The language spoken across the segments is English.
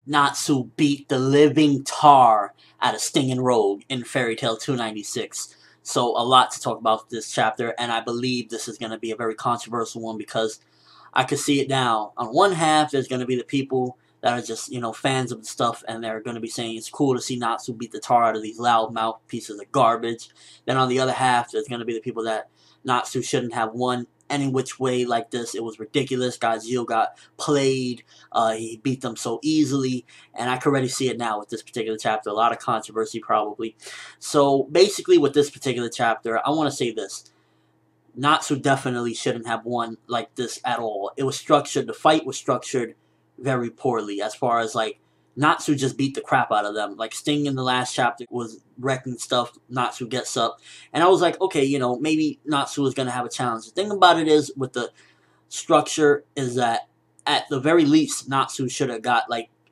Natsu beat the living tar out of Sting and Rogue in Fairy Tail 296. So a lot to talk about this chapter, and I believe this is going to be a very controversial one because I could see it now. On one half, there's going to be the people that are just, fans of the stuff, and they're going to be saying it's cool to see Natsu beat the tar out of these loudmouth pieces of garbage. Then on the other half, there's going to be the people that Natsu shouldn't have won any which way like this. It was ridiculous. Gajeel got played. He beat them so easily, and I can already see it now with this particular chapter. A lot of controversy probably. So basically with this particular chapter, I want to say this. Natsu definitely shouldn't have won like this at all. It was structured, the fight was structured very poorly as far as like Natsu just beat the crap out of them. Like Sting in the last chapter was wrecking stuff, Natsu gets up. And I was like, okay, maybe Natsu is going to have a challenge. The thing about it is with the structure is that at the very least Natsu should have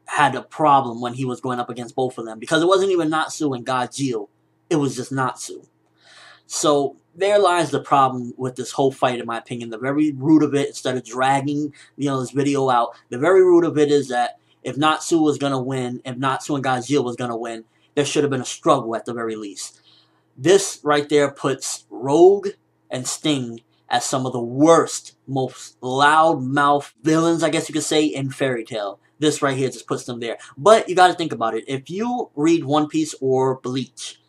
had a problem when he was going up against both of them. Because it wasn't even Natsu and Gajeel. It was just Natsu. So there lies the problem with this whole fight, in my opinion. The very root of it, instead of dragging this video out, the very root of it is that if Natsu was going to win, if Natsu and Gajeel was going to win, there should have been a struggle at the very least. This right there puts Rogue and Sting as some of the worst, most loud-mouthed villains, I guess you could say, in Fairy Tail. This right here just puts them there. But you got to think about it. If you read One Piece or Bleach,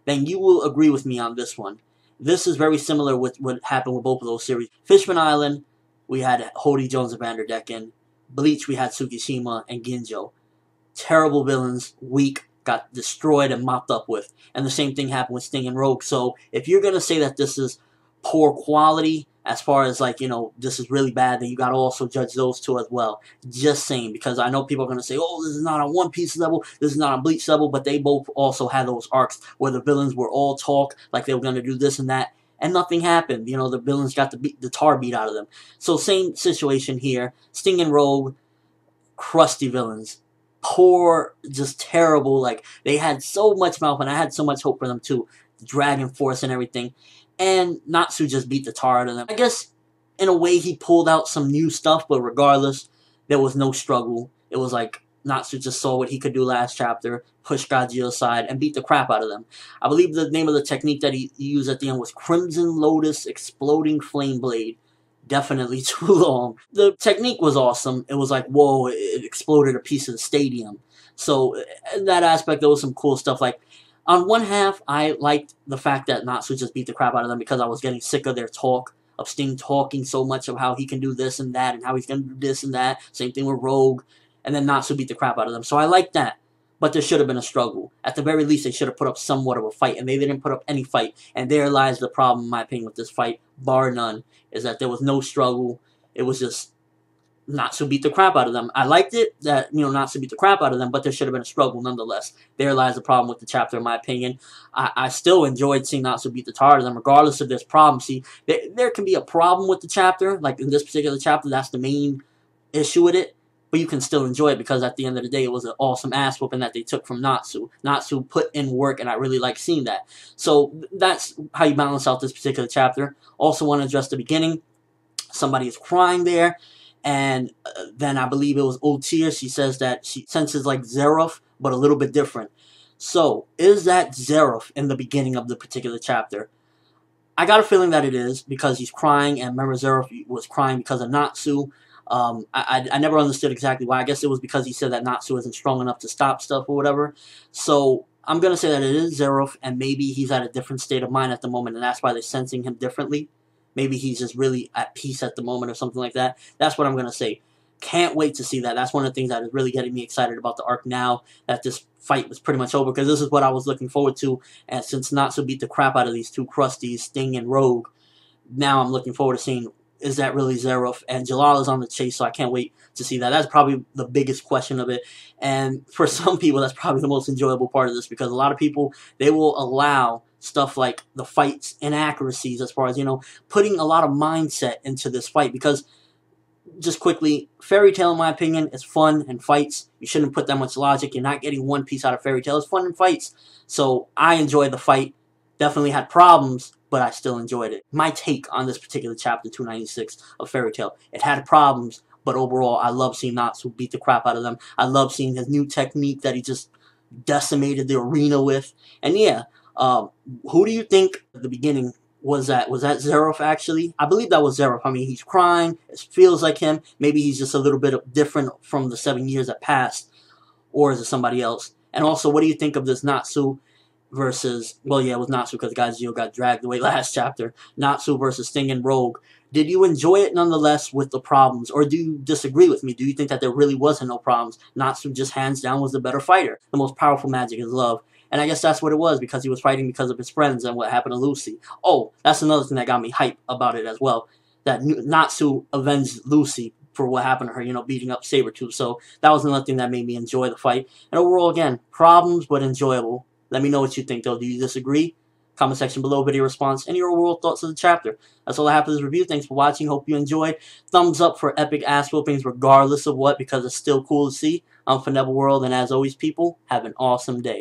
then you will agree with me on this one. This is very similar with what happened with both of those series. Fishman Island, we had Hody Jones and Vanderdecken. Bleach, we had Tsukishima and Ginjo. Terrible villains, weak, got destroyed and mopped up with. And the same thing happened with Sting and Rogue. So if you're going to say that this is poor quality, as far as this is really bad, then you got to also judge those two as well. Just saying, because I know people are going to say, oh, this is not on One Piece level, this is not on Bleach level, but they both also had those arcs where the villains were all talk, like they were going to do this and that, and nothing happened. The villains got the tar beat out of them. So same situation here. Sting and Rogue, crusty villains. Poor, just terrible. They had so much mouth, and I had so much hope for them too. The Dragon Force and everything. And Natsu just beat the tar out of them. I guess, in a way, he pulled out some new stuff, but regardless, there was no struggle. It was like Natsu just saw what he could do last chapter, pushed Gajeel aside, and beat the crap out of them. I believe the name of the technique that he used at the end was Crimson Lotus Exploding Flame Blade. Definitely too long. The technique was awesome. It was like, whoa, it exploded a piece of the stadium. So, in that aspect, there was some cool stuff. On one half, I liked the fact that Natsu just beat the crap out of them because I was getting sick of their talk, of Sting talking so much of how he can do this and that and how he's going to do this and that. Same thing with Rogue. And then Natsu beat the crap out of them. So I liked that. But there should have been a struggle. At the very least, they should have put up somewhat of a fight. And they didn't put up any fight. And there lies the problem, in my opinion, with this fight, bar none, is that there was no struggle. It was just Natsu beat the crap out of them. I liked it that, Natsu beat the crap out of them, but there should have been a struggle nonetheless. There lies the problem with the chapter, in my opinion. I still enjoyed seeing Natsu beat the tar out of them, regardless of this problem. See, there can be a problem with the chapter, like in this particular chapter, that's the main issue with it. But you can still enjoy it because at the end of the day, it was an awesome ass whooping that they took from Natsu. Natsu put in work, and I really like seeing that. So that's how you balance out this particular chapter. Also want to address the beginning. Somebody is crying there, and then I believe it was Ultir. She says that she senses like Zeref, but a little bit different. So, is that Zeref in the beginning of the particular chapter? I got a feeling that it is, because he's crying, and remember Zeref was crying because of Natsu. I never understood exactly why. I guess it was because he said that Natsu isn't strong enough to stop stuff or whatever. So I'm going to say that it is Zeref, and maybe he's at a different state of mind at the moment, and that's why they're sensing him differently. Maybe he's just really at peace at the moment or something like that. That's what I'm going to say. Can't wait to see that. That's one of the things that is really getting me excited about the arc now that this fight was pretty much over, because this is what I was looking forward to. And since Natsu beat the crap out of these two crusties, Sting and Rogue, now I'm looking forward to seeing, is that really Zeref? And Jalal is on the chase, so I can't wait to see that. That's probably the biggest question of it. And for some people, that's probably the most enjoyable part of this, because a lot of people, they will allow stuff like the fight's inaccuracies, as far as, putting a lot of mindset into this fight. Because, just quickly, Fairy Tail, in my opinion, is fun and fights. You shouldn't put that much logic. You're not getting One Piece out of Fairy Tail. It's fun and fights. So I enjoyed the fight. Definitely had problems, but I still enjoyed it. My take on this particular chapter 296 of Fairy Tail. It had problems, But overall, I love seeing Natsu beat the crap out of them. I love seeing his new technique that he just decimated the arena with. And yeah, who do you think at the beginning was that? Was that Zeref actually? I believe that was Zeref. I mean, he's crying. It feels like him. Maybe he's just a little bit different from the 7 years that passed. Or is it somebody else? And also, what do you think of this Natsu versus, well, yeah, it was Natsu because Gazio got dragged away last chapter. Natsu versus Sting and Rogue. Did you enjoy it nonetheless with the problems? Or do you disagree with me? Do you think that there really wasn't no problems? Natsu just hands down was the better fighter. The most powerful magic is love. And I guess that's what it was, because he was fighting because of his friends and what happened to Lucy. Oh, that's another thing that got me hype about it as well. That Natsu avenged Lucy for what happened to her, you know, beating up Sabretooth. So that was another thing that made me enjoy the fight. And overall, again, problems but enjoyable. Let me know what you think, though. Do you disagree? Comment section below, video response, and your overall thoughts of the chapter. That's all I have for this review. Thanks for watching. Hope you enjoyed. Thumbs up for epic ass whoopings regardless of what, because it's still cool to see. I'm ForneverWorld, and as always, people, have an awesome day.